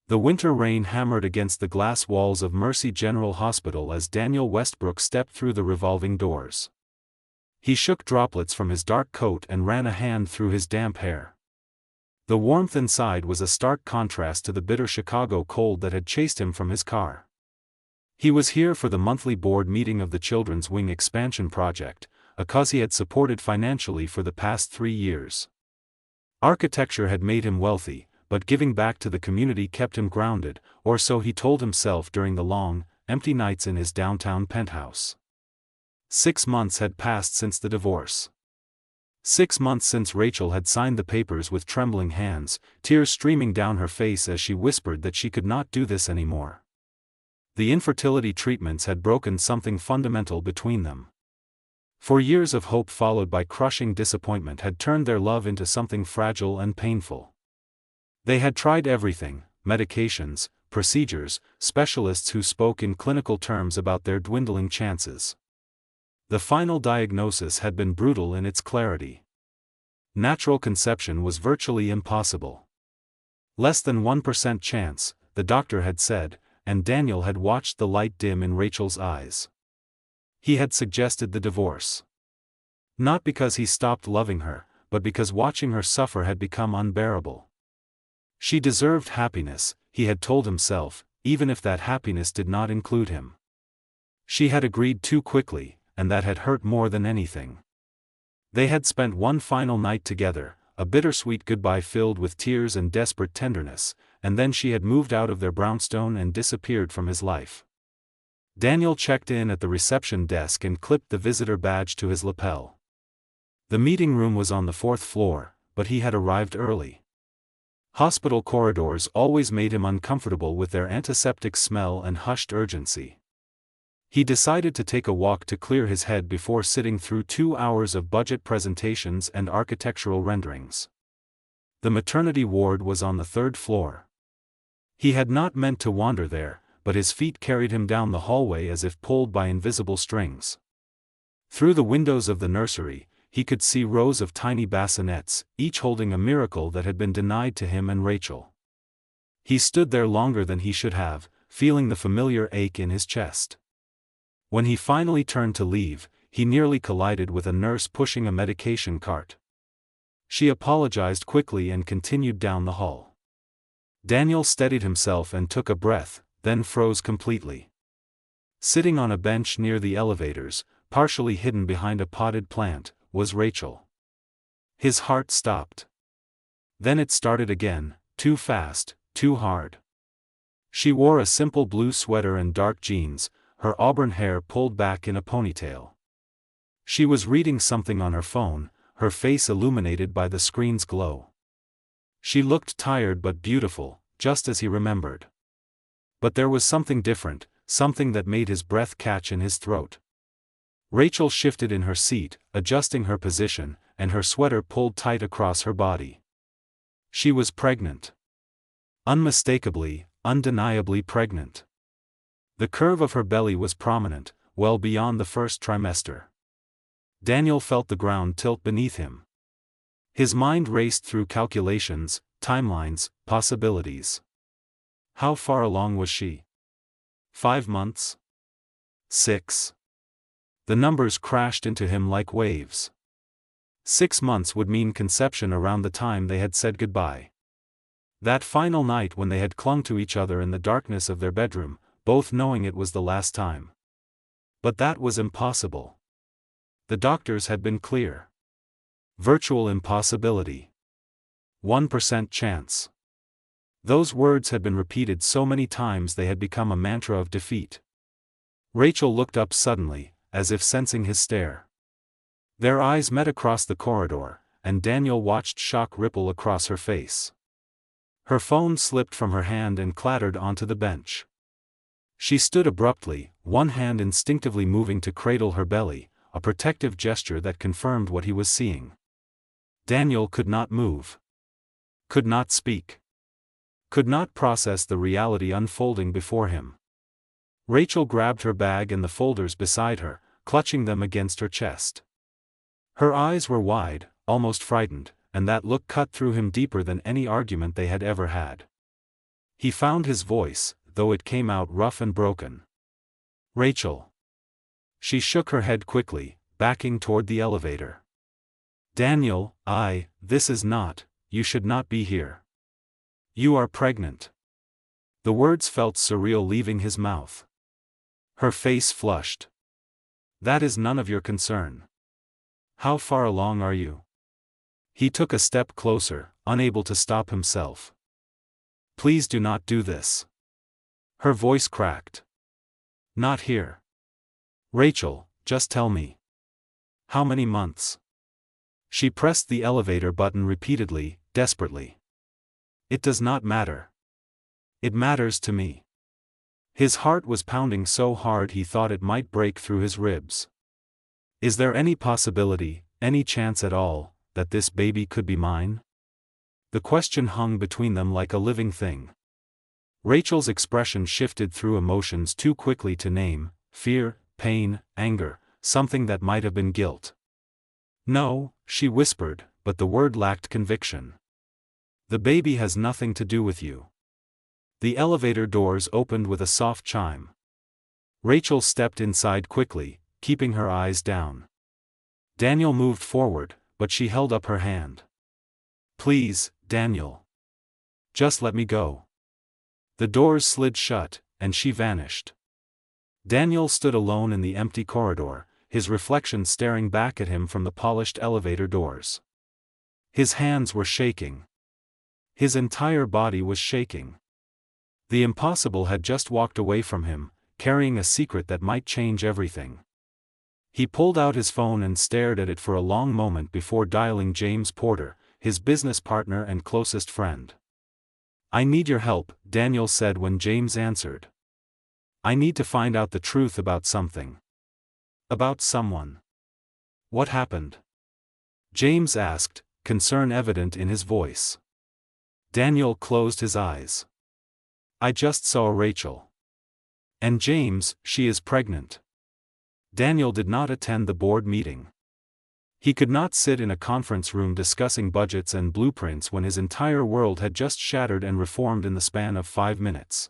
The winter rain hammered against the glass walls of Mercy General Hospital as Daniel Westbrook stepped through the revolving doors. He shook droplets from his dark coat and ran a hand through his damp hair. The warmth inside was a stark contrast to the bitter Chicago cold that had chased him from his car. He was here for the monthly board meeting of the Children's Wing expansion project, a cause he had supported financially for the past 3 years. Architecture had made him wealthy, but giving back to the community kept him grounded, or so he told himself during the long, empty nights in his downtown penthouse. 6 months had passed since the divorce. 6 months since Rachel had signed the papers with trembling hands, tears streaming down her face as she whispered that she could not do this anymore. The infertility treatments had broken something fundamental between them. 4 years of hope followed by crushing disappointment had turned their love into something fragile and painful. They had tried everything: medications, procedures, specialists who spoke in clinical terms about their dwindling chances. The final diagnosis had been brutal in its clarity. Natural conception was virtually impossible. Less than 1% chance, the doctor had said, and Daniel had watched the light dim in Rachel's eyes. He had suggested the divorce. Not because he stopped loving her, but because watching her suffer had become unbearable. She deserved happiness, he had told himself, even if that happiness did not include him. She had agreed too quickly, and that had hurt more than anything. They had spent one final night together, a bittersweet goodbye filled with tears and desperate tenderness, and then she had moved out of their brownstone and disappeared from his life. Daniel checked in at the reception desk and clipped the visitor badge to his lapel. The meeting room was on the 4th floor, but he had arrived early. Hospital corridors always made him uncomfortable with their antiseptic smell and hushed urgency. He decided to take a walk to clear his head before sitting through 2 hours of budget presentations and architectural renderings. The maternity ward was on the 3rd floor. He had not meant to wander there, but his feet carried him down the hallway as if pulled by invisible strings. Through the windows of the nursery, he could see rows of tiny bassinets, each holding a miracle that had been denied to him and Rachel. He stood there longer than he should have, feeling the familiar ache in his chest. When he finally turned to leave, he nearly collided with a nurse pushing a medication cart. She apologized quickly and continued down the hall. Daniel steadied himself and took a breath, then froze completely. Sitting on a bench near the elevators, partially hidden behind a potted plant, was Rachel. His heart stopped. Then it started again, too fast, too hard. She wore a simple blue sweater and dark jeans, her auburn hair pulled back in a ponytail. She was reading something on her phone, her face illuminated by the screen's glow. She looked tired but beautiful, just as he remembered. But there was something different, something that made his breath catch in his throat. Rachel shifted in her seat, adjusting her position, and her sweater pulled tight across her body. She was pregnant. Unmistakably, undeniably pregnant. The curve of her belly was prominent, well beyond the first trimester. Daniel felt the ground tilt beneath him. His mind raced through calculations, timelines, possibilities. How far along was she? 5 months? 6. The numbers crashed into him like waves. 6 months would mean conception around the time they had said goodbye. That final night when they had clung to each other in the darkness of their bedroom, both knowing it was the last time. But that was impossible. The doctors had been clear. Virtual impossibility. 1% chance. Those words had been repeated so many times they had become a mantra of defeat. Rachel looked up suddenly, as if sensing his stare. Their eyes met across the corridor, and Daniel watched shock ripple across her face. Her phone slipped from her hand and clattered onto the bench. She stood abruptly, one hand instinctively moving to cradle her belly, a protective gesture that confirmed what he was seeing. Daniel could not move. Could not speak. Could not process the reality unfolding before him. Rachel grabbed her bag and the folders beside her, clutching them against her chest. Her eyes were wide, almost frightened, and that look cut through him deeper than any argument they had ever had. He found his voice, though it came out rough and broken. Rachel. She shook her head quickly, backing toward the elevator. Daniel, this is not, you should not be here. You are pregnant. The words felt surreal leaving his mouth. Her face flushed. That is none of your concern. How far along are you? He took a step closer, unable to stop himself. Please do not do this. Her voice cracked. Not here. Rachel, just tell me. How many months? She pressed the elevator button repeatedly, desperately. It does not matter. It matters to me. His heart was pounding so hard he thought it might break through his ribs. Is there any possibility, any chance at all, that this baby could be mine? The question hung between them like a living thing. Rachel's expression shifted through emotions too quickly to name: fear, pain, anger, something that might have been guilt. No, she whispered, but the word lacked conviction. The baby has nothing to do with you. The elevator doors opened with a soft chime. Rachel stepped inside quickly, keeping her eyes down. Daniel moved forward, but she held up her hand. Please, Daniel. Just let me go. The doors slid shut, and she vanished. Daniel stood alone in the empty corridor, his reflection staring back at him from the polished elevator doors. His hands were shaking. His entire body was shaking. The impossible had just walked away from him, carrying a secret that might change everything. He pulled out his phone and stared at it for a long moment before dialing James Porter, his business partner and closest friend. I need your help, Daniel said when James answered. I need to find out the truth about something. About someone. What happened? James asked, concern evident in his voice. Daniel closed his eyes. I just saw Rachel. And James, she is pregnant. Daniel did not attend the board meeting. He could not sit in a conference room discussing budgets and blueprints when his entire world had just shattered and reformed in the span of 5 minutes.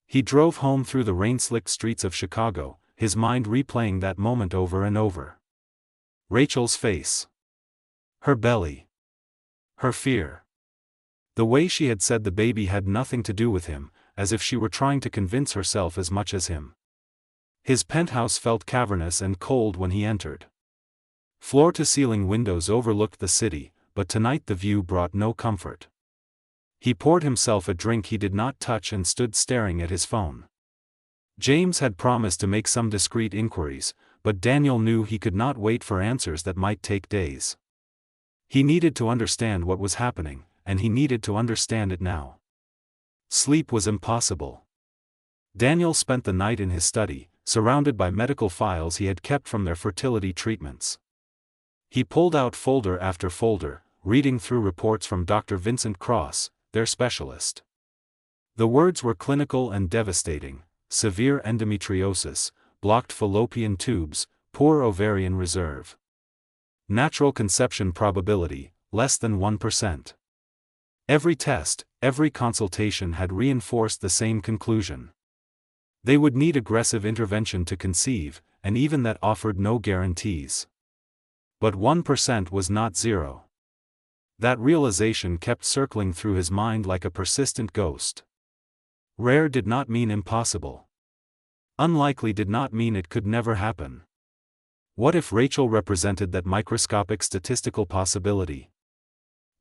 He drove home through the rain-slicked streets of Chicago, his mind replaying that moment over and over. Rachel's face. Her belly. Her fear. The way she had said the baby had nothing to do with him, as if she were trying to convince herself as much as him. His penthouse felt cavernous and cold when he entered. Floor-to-ceiling windows overlooked the city, but tonight the view brought no comfort. He poured himself a drink he did not touch and stood staring at his phone. James had promised to make some discreet inquiries, but Daniel knew he could not wait for answers that might take days. He needed to understand what was happening, and he needed to understand it now. Sleep was impossible. Daniel spent the night in his study, surrounded by medical files he had kept from their fertility treatments. He pulled out folder after folder, reading through reports from Dr. Vincent Cross, their specialist. The words were clinical and devastating: severe endometriosis, blocked fallopian tubes, poor ovarian reserve. Natural conception probability, less than 1%. Every test, every consultation had reinforced the same conclusion. They would need aggressive intervention to conceive, and even that offered no guarantees. But 1% was not zero. That realization kept circling through his mind like a persistent ghost. Rare did not mean impossible. Unlikely did not mean it could never happen. What if Rachel represented that microscopic statistical possibility?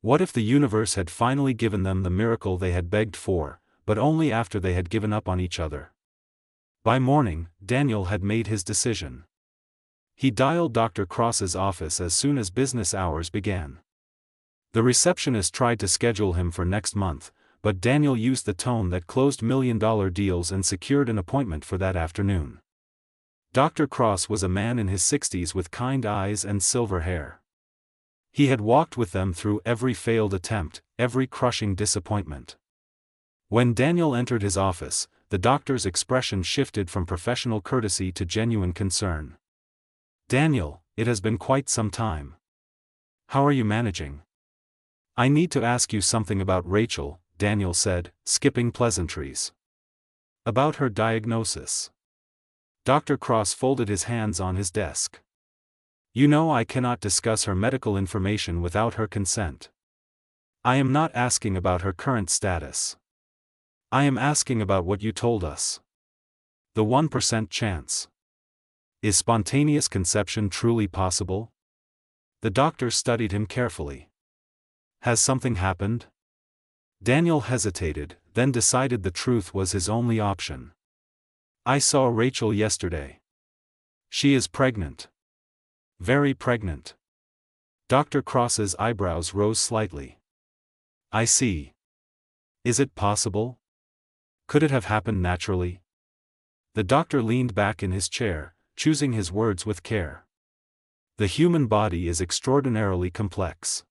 What if the universe had finally given them the miracle they had begged for, but only after they had given up on each other? By morning, Daniel had made his decision. He dialed Dr. Cross's office as soon as business hours began. The receptionist tried to schedule him for next month, but Daniel used the tone that closed million-dollar deals and secured an appointment for that afternoon. Dr. Cross was a man in his 60s with kind eyes and silver hair. He had walked with them through every failed attempt, every crushing disappointment. When Daniel entered his office, the doctor's expression shifted from professional courtesy to genuine concern. Daniel, it has been quite some time. How are you managing? I need to ask you something about Rachel, Daniel said, skipping pleasantries. About her diagnosis. Dr. Cross folded his hands on his desk. You know I cannot discuss her medical information without her consent. I am not asking about her current status. I am asking about what you told us. The 1% chance. Is spontaneous conception truly possible? The doctor studied him carefully. Has something happened? Daniel hesitated, then decided the truth was his only option. I saw Rachel yesterday. She is pregnant. Very pregnant. Dr. Cross's eyebrows rose slightly. I see. Is it possible? Could it have happened naturally? The doctor leaned back in his chair, choosing his words with care. The human body is extraordinarily complex.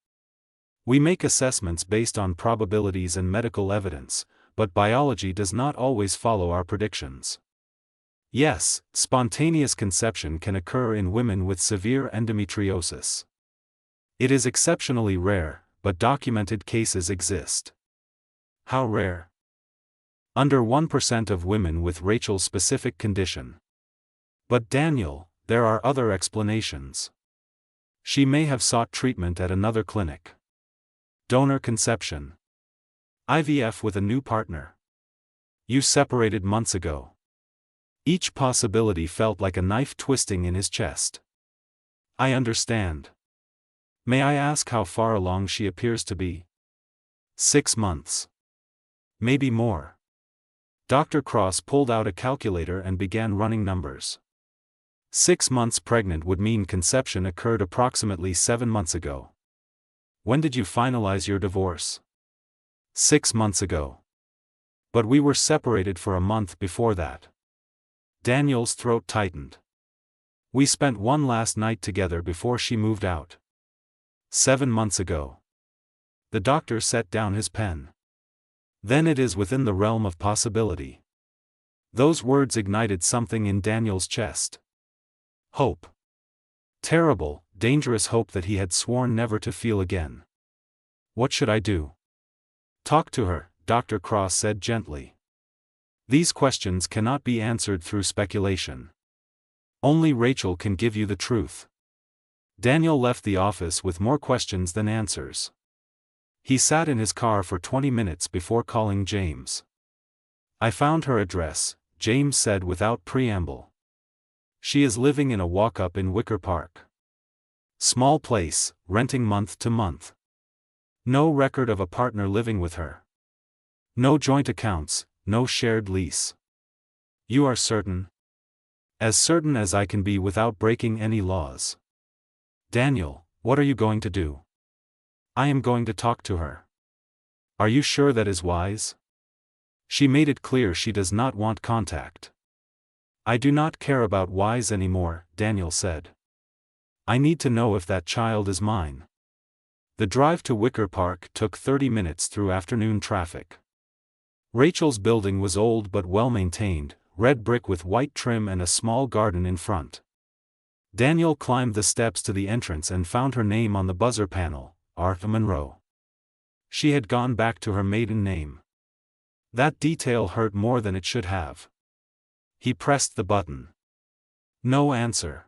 We make assessments based on probabilities and medical evidence, but biology does not always follow our predictions. Yes, spontaneous conception can occur in women with severe endometriosis. It is exceptionally rare, but documented cases exist. How rare? Under 1% of women with Rachel's specific condition. But Daniel, there are other explanations. She may have sought treatment at another clinic. Donor conception. IVF with a new partner. You separated months ago. Each possibility felt like a knife twisting in his chest. I understand. May I ask how far along she appears to be? 6 months. Maybe more. Dr. Cross pulled out a calculator and began running numbers. 6 months pregnant would mean conception occurred approximately 7 months ago. When did you finalize your divorce? 6 months ago. But we were separated for a month before that. Daniel's throat tightened. We spent one last night together before she moved out. 7 months ago. The doctor set down his pen. Then it is within the realm of possibility. Those words ignited something in Daniel's chest. Hope. Terrible, dangerous hope that he had sworn never to feel again. What should I do? Talk to her, Dr. Cross said gently. These questions cannot be answered through speculation. Only Rachel can give you the truth. Daniel left the office with more questions than answers. He sat in his car for 20 minutes before calling James. I found her address, James said without preamble. She is living in a walk-up in Wicker Park. Small place, renting month to month. No record of a partner living with her. No joint accounts, no shared lease. You are certain? As certain as I can be without breaking any laws. Daniel, what are you going to do? I am going to talk to her. Are you sure that is wise? She made it clear she does not want contact. I do not care about wise anymore, Daniel said. I need to know if that child is mine. The drive to Wicker Park took 30 minutes through afternoon traffic. Rachel's building was old but well-maintained, red brick with white trim and a small garden in front. Daniel climbed the steps to the entrance and found her name on the buzzer panel, Arthur Monroe. She had gone back to her maiden name. That detail hurt more than it should have. He pressed the button. No answer.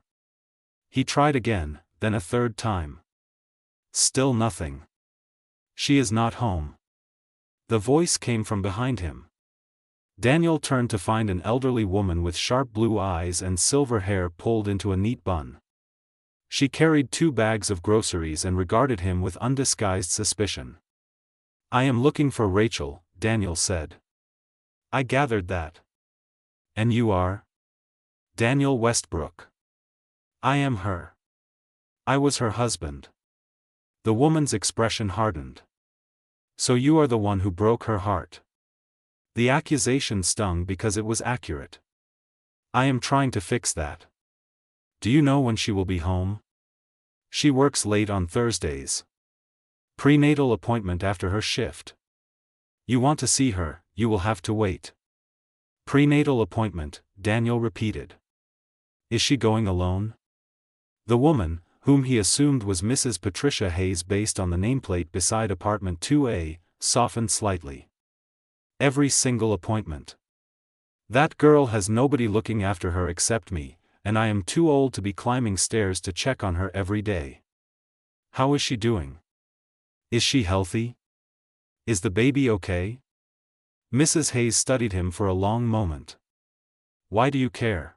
He tried again, then a third time. Still nothing. She is not home. The voice came from behind him. Daniel turned to find an elderly woman with sharp blue eyes and silver hair pulled into a neat bun. She carried 2 bags of groceries and regarded him with undisguised suspicion. I am looking for Rachel, Daniel said. I gathered that. And you are? Daniel Westbrook. I am her. I was her husband. The woman's expression hardened. So you are the one who broke her heart. The accusation stung because it was accurate. I am trying to fix that. Do you know when she will be home? She works late on Thursdays. Prenatal appointment after her shift. You want to see her, you will have to wait. Prenatal appointment, Daniel repeated. Is she going alone? The woman, whom he assumed was Mrs. Patricia Hayes based on the nameplate beside apartment 2A, softened slightly. Every single appointment. That girl has nobody looking after her except me, and I am too old to be climbing stairs to check on her every day. How is she doing? Is she healthy? Is the baby okay? Mrs. Hayes studied him for a long moment. Why do you care?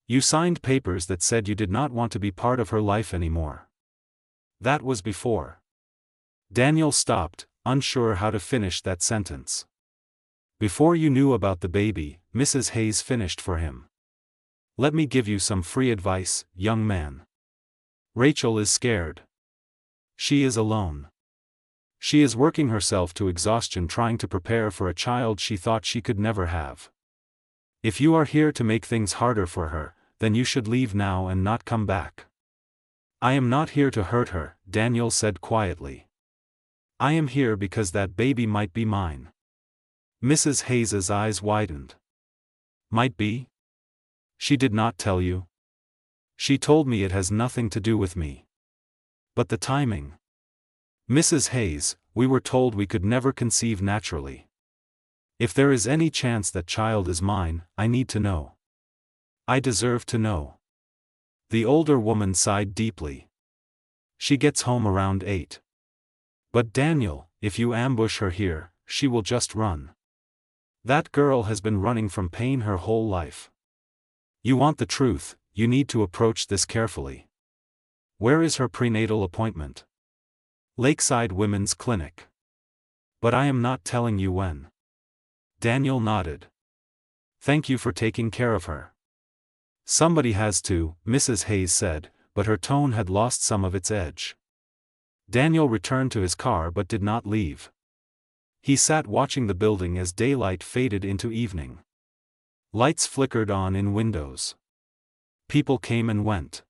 You signed papers that said you did not want to be part of her life anymore. That was before. Daniel stopped, unsure how to finish that sentence. Before you knew about the baby, Mrs. Hayes finished for him. Let me give you some free advice, young man. Rachel is scared. She is alone. She is working herself to exhaustion trying to prepare for a child she thought she could never have. If you are here to make things harder for her, then you should leave now and not come back. I am not here to hurt her, Daniel said quietly. I am here because that baby might be mine. Mrs. Hayes's eyes widened. Might be? She did not tell you? She told me it has nothing to do with me. But the timing. Mrs. Hayes, we were told we could never conceive naturally. If there is any chance that child is mine, I need to know. I deserve to know. The older woman sighed deeply. She gets home around 8. But Daniel, if you ambush her here, she will just run. That girl has been running from pain her whole life. You want the truth, you need to approach this carefully. Where is her prenatal appointment? Lakeside Women's Clinic. But I am not telling you when. Daniel nodded. Thank you for taking care of her. Somebody has to, Mrs. Hayes said, but her tone had lost some of its edge. Daniel returned to his car but did not leave. He sat watching the building as daylight faded into evening. Lights flickered on in windows. People came and went.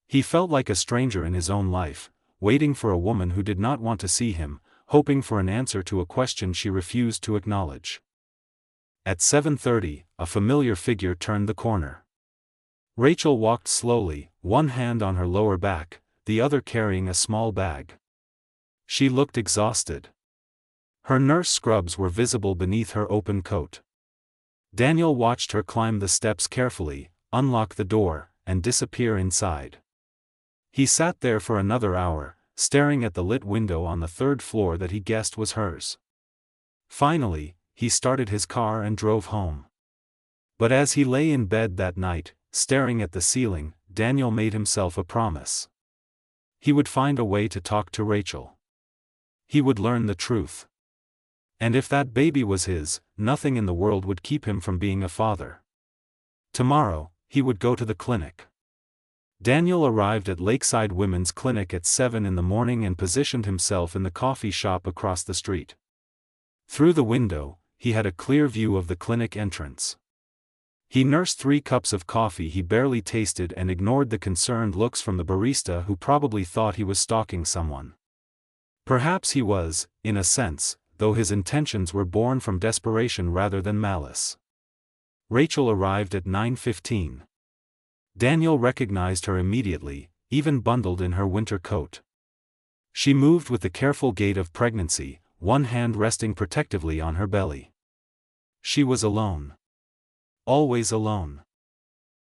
He felt like a stranger in his own life, waiting for a woman who did not want to see him, hoping for an answer to a question she refused to acknowledge. At 7:30, a familiar figure turned the corner. Rachel walked slowly, one hand on her lower back, the other carrying a small bag. She looked exhausted. Her nurse scrubs were visible beneath her open coat. Daniel watched her climb the steps carefully, unlock the door, and disappear inside. He sat there for another hour, staring at the lit window on the third floor that he guessed was hers. Finally, he started his car and drove home. But as he lay in bed that night, staring at the ceiling, Daniel made himself a promise. He would find a way to talk to Rachel. He would learn the truth. And if that baby was his, nothing in the world would keep him from being a father. Tomorrow, he would go to the clinic. Daniel arrived at Lakeside Women's Clinic at 7 in the morning and positioned himself in the coffee shop across the street. Through the window, he had a clear view of the clinic entrance. He nursed 3 cups of coffee he barely tasted and ignored the concerned looks from the barista who probably thought he was stalking someone. Perhaps he was, in a sense, though his intentions were born from desperation rather than malice. Rachel arrived at 9:15. Daniel recognized her immediately, even bundled in her winter coat. She moved with the careful gait of pregnancy, one hand resting protectively on her belly. She was alone. Always alone.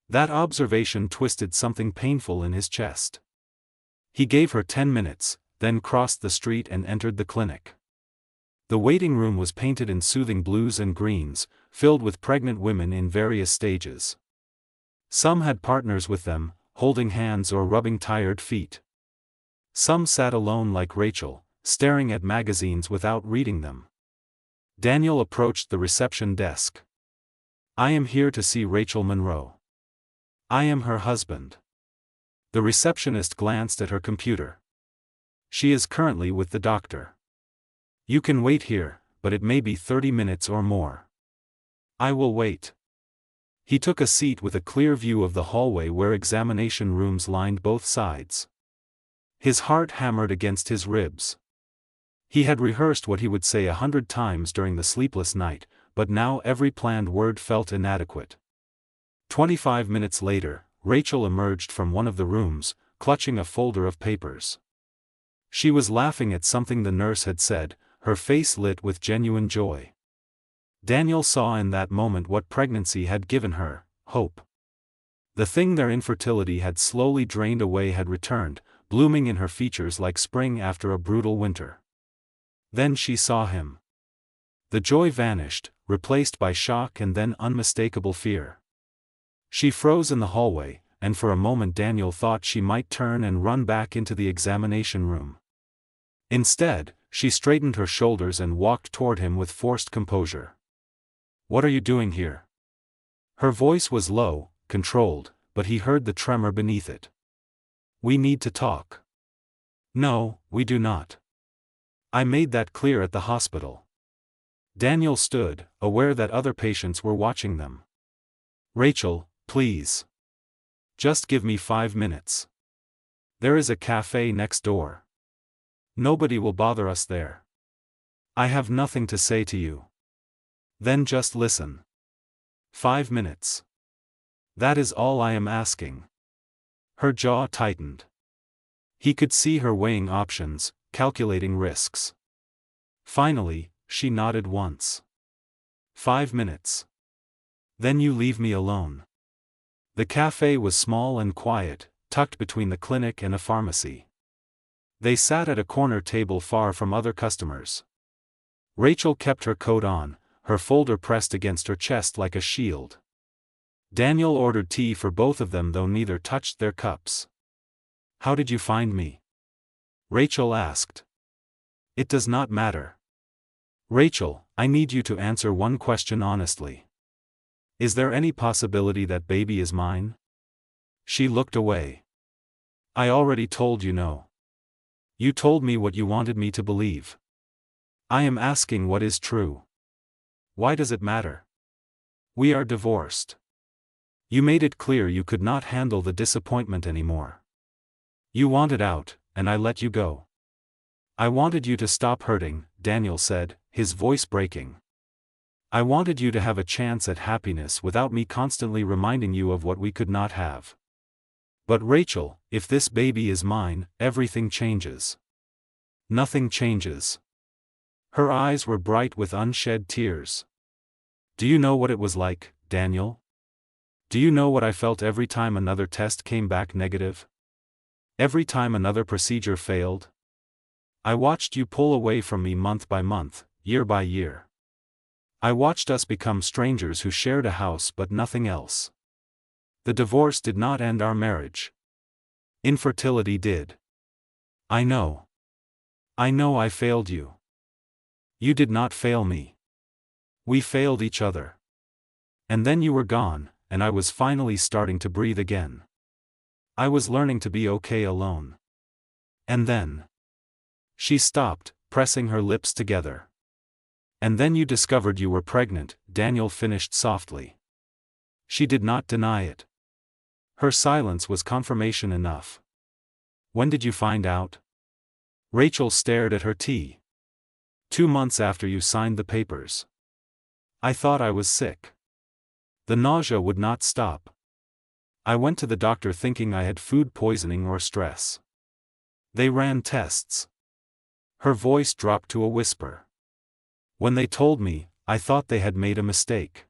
That observation twisted something painful in his chest. He gave her 10 minutes, then crossed the street and entered the clinic. The waiting room was painted in soothing blues and greens, filled with pregnant women in various stages. Some had partners with them, holding hands or rubbing tired feet. Some sat alone like Rachel, staring at magazines without reading them. Daniel approached the reception desk. I am here to see Rachel Monroe. I am her husband. The receptionist glanced at her computer. She is currently with the doctor. You can wait here, but it may be 30 minutes or more. I will wait. He took a seat with a clear view of the hallway where examination rooms lined both sides. His heart hammered against his ribs. He had rehearsed what he would say 100 times during the sleepless night, but now every planned word felt inadequate. 25 minutes later, Rachel emerged from one of the rooms, clutching a folder of papers. She was laughing at something the nurse had said, her face lit with genuine joy. Daniel saw in that moment what pregnancy had given her: hope. The thing their infertility had slowly drained away had returned, blooming in her features like spring after a brutal winter. Then she saw him. The joy vanished, replaced by shock and then unmistakable fear. She froze in the hallway, and for a moment Daniel thought she might turn and run back into the examination room. Instead, she straightened her shoulders and walked toward him with forced composure. "What are you doing here?" Her voice was low, controlled, but he heard the tremor beneath it. "We need to talk." "No, we do not. I made that clear at the hospital." Daniel stood, aware that other patients were watching them. "Rachel, please. Just give me 5 minutes. There is a cafe next door. Nobody will bother us there. I have nothing to say to you. Then just listen. 5 minutes. That is all I am asking." Her jaw tightened. He could see her weighing options, calculating risks. Finally, she nodded once. 5 minutes. Then you leave me alone. The cafe was small and quiet, tucked between the clinic and a pharmacy. They sat at a corner table far from other customers. Rachel kept her coat on, her folder pressed against her chest like a shield. Daniel ordered tea for both of them, though neither touched their cups. "How did you find me?" Rachel asked. "It does not matter. Rachel, I need you to answer one question honestly. Is there any possibility that baby is mine?" She looked away. "I already told you no. You told me what you wanted me to believe. I am asking what is true. Why does it matter? We are divorced. You made it clear you could not handle the disappointment anymore. You wanted out, and I let you go. I wanted you to stop hurting," Daniel said, his voice breaking. "I wanted you to have a chance at happiness without me constantly reminding you of what we could not have. But Rachel, if this baby is mine, everything changes." "Nothing changes." Her eyes were bright with unshed tears. "Do you know what it was like, Daniel? Do you know what I felt every time another test came back negative? Every time another procedure failed? I watched you pull away from me month by month, year by year. I watched us become strangers who shared a house but nothing else. The divorce did not end our marriage. Infertility did. I know. I know I failed you. You did not fail me. We failed each other. And then you were gone, and I was finally starting to breathe again. I was learning to be okay alone. And then..." She stopped, pressing her lips together. "And then you discovered you were pregnant," Daniel finished softly. She did not deny it. Her silence was confirmation enough. "When did you find out?" Rachel stared at her tea. 2 months after you signed the papers. I thought I was sick. The nausea would not stop. I went to the doctor thinking I had food poisoning or stress. They ran tests." Her voice dropped to a whisper. "When they told me, I thought they had made a mistake.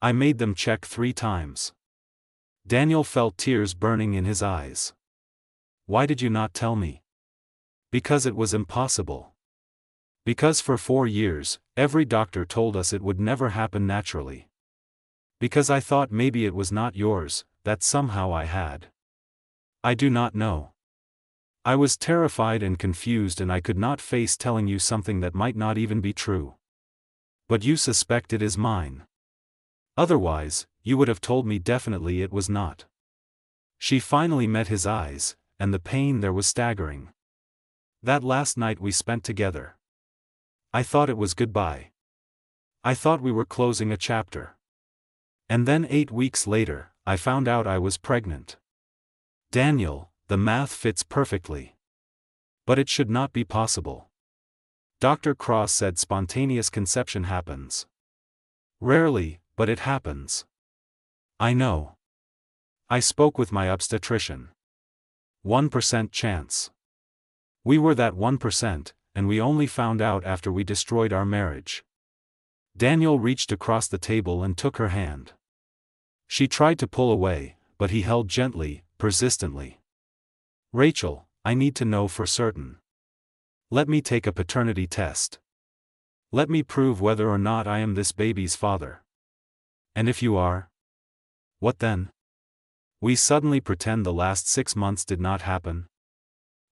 I made them check 3 times. Daniel felt tears burning in his eyes. "Why did you not tell me?" "Because it was impossible. Because for 4 years, every doctor told us it would never happen naturally. Because I thought maybe it was not yours, that somehow I had. I do not know. I was terrified and confused, and I could not face telling you something that might not even be true. But you suspect it is mine. Otherwise, you would have told me definitely it was not." She finally met his eyes, and the pain there was staggering. "That last night we spent together. I thought it was goodbye. I thought we were closing a chapter. And then 8 weeks later, I found out I was pregnant. Daniel, the math fits perfectly. But it should not be possible. Dr. Cross said spontaneous conception happens. Rarely, but it happens. I know. I spoke with my obstetrician. 1% chance. We were that 1%, and we only found out after we destroyed our marriage." Daniel reached across the table and took her hand. She tried to pull away, but he held gently, persistently. "Rachel, I need to know for certain. Let me take a paternity test. Let me prove whether or not I am this baby's father. And if you are? What then? We suddenly pretend the last 6 months did not happen?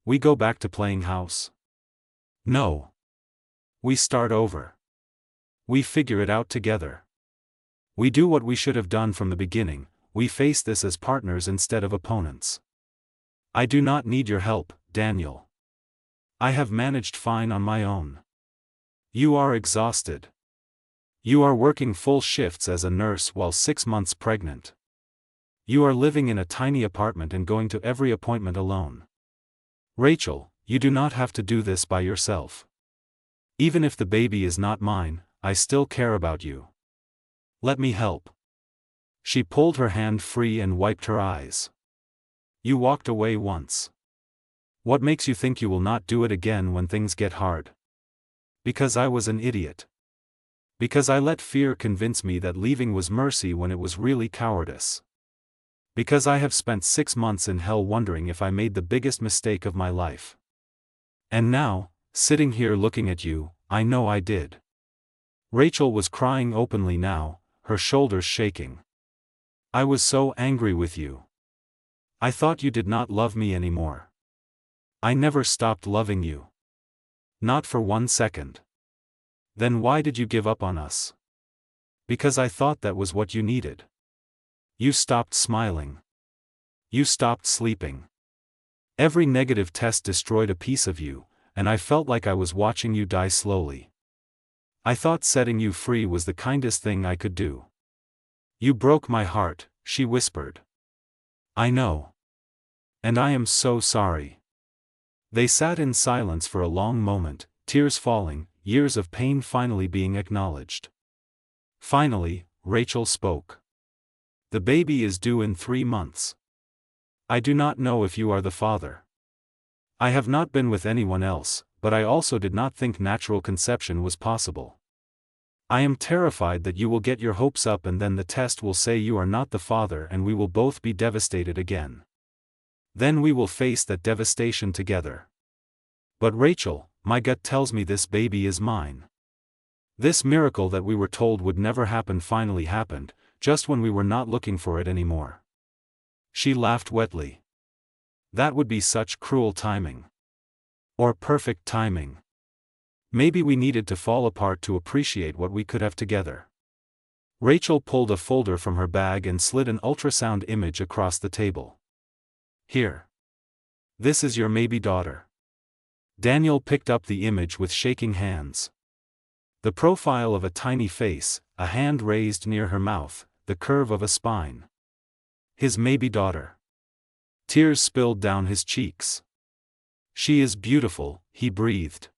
We go back to playing house? No. We start over. We figure it out together. We do what we should have done from the beginning, we face this as partners instead of opponents. I do not need your help, Daniel. I have managed fine on my own. You are exhausted. You are working full shifts as a nurse while 6 months pregnant. You are living in a tiny apartment and going to every appointment alone. Rachel, you do not have to do this by yourself. Even if the baby is not mine, I still care about you. Let me help." She pulled her hand free and wiped her eyes. "You walked away once. What makes you think you will not do it again when things get hard?" "Because I was an idiot. Because I let fear convince me that leaving was mercy when it was really cowardice. Because I have spent 6 months in hell wondering if I made the biggest mistake of my life. And now, sitting here looking at you, I know I did." Rachel was crying openly now, her shoulders shaking. "I was so angry with you. I thought you did not love me anymore. I never stopped loving you. Not for 1 second. Then why did you give up on us? Because I thought that was what you needed. You stopped smiling. You stopped sleeping. Every negative test destroyed a piece of you, and I felt like I was watching you die slowly. I thought setting you free was the kindest thing I could do. You broke my heart," she whispered. "I know. And I am so sorry." They sat in silence for a long moment, tears falling, years of pain finally being acknowledged. Finally, Rachel spoke. "The baby is due in 3 months. I do not know if you are the father. I have not been with anyone else, but I also did not think natural conception was possible. I am terrified that you will get your hopes up and then the test will say you are not the father and we will both be devastated again. Then we will face that devastation together. But Rachel, my gut tells me this baby is mine. This miracle that we were told would never happen finally happened, just when we were not looking for it anymore." She laughed wetly. "That would be such cruel timing. Or perfect timing. Maybe we needed to fall apart to appreciate what we could have together." Rachel pulled a folder from her bag and slid an ultrasound image across the table. "Here. This is your maybe daughter." Daniel picked up the image with shaking hands. The profile of a tiny face, a hand raised near her mouth, the curve of a spine. His maybe daughter. Tears spilled down his cheeks. "She is beautiful," he breathed.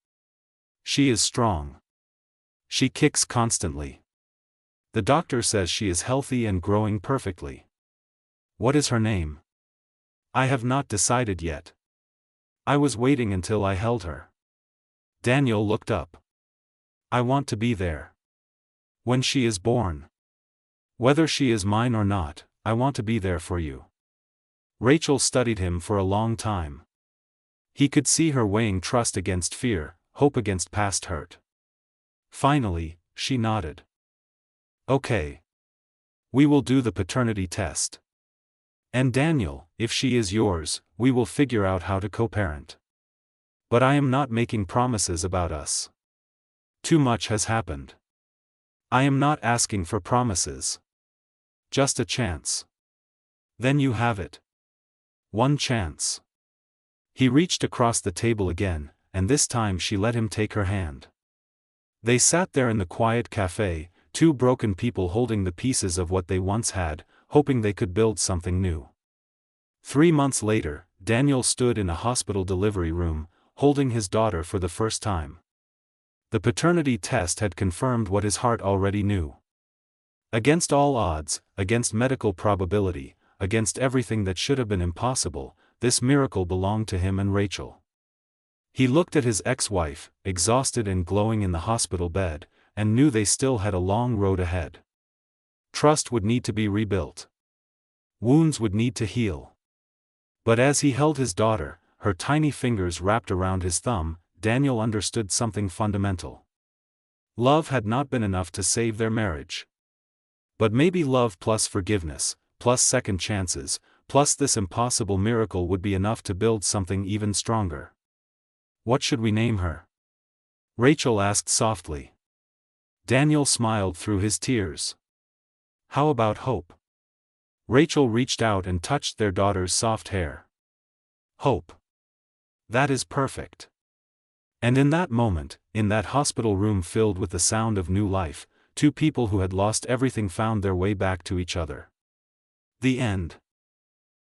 "She is strong. She kicks constantly. The doctor says she is healthy and growing perfectly. What is her name? I have not decided yet. I was waiting until I held her." Daniel looked up. "I want to be there. When she is born. Whether she is mine or not, I want to be there for you." Rachel studied him for a long time. He could see her weighing trust against fear, hope against past hurt. Finally, she nodded. "Okay. We will do the paternity test. And Daniel, if she is yours, we will figure out how to co-parent. But I am not making promises about us. Too much has happened. I am not asking for promises. Just a chance. Then you have it. 1 chance." He reached across the table again, and this time she let him take her hand. They sat there in the quiet cafe, 2 broken people holding the pieces of what they once had, hoping they could build something new. 3 months later, Daniel stood in a hospital delivery room, holding his daughter for the first time. The paternity test had confirmed what his heart already knew. Against all odds, against medical probability, against everything that should have been impossible, this miracle belonged to him and Rachel. He looked at his ex-wife, exhausted and glowing in the hospital bed, and knew they still had a long road ahead. Trust would need to be rebuilt. Wounds would need to heal. But as he held his daughter, her tiny fingers wrapped around his thumb, Daniel understood something fundamental. Love had not been enough to save their marriage. But maybe love plus forgiveness, plus second chances, plus this impossible miracle would be enough to build something even stronger. What should we name her? Rachel asked softly. Daniel smiled through his tears. How about Hope? Rachel reached out and touched their daughter's soft hair. Hope. That is perfect. And in that moment, in that hospital room filled with the sound of new life, two people who had lost everything found their way back to each other. The end.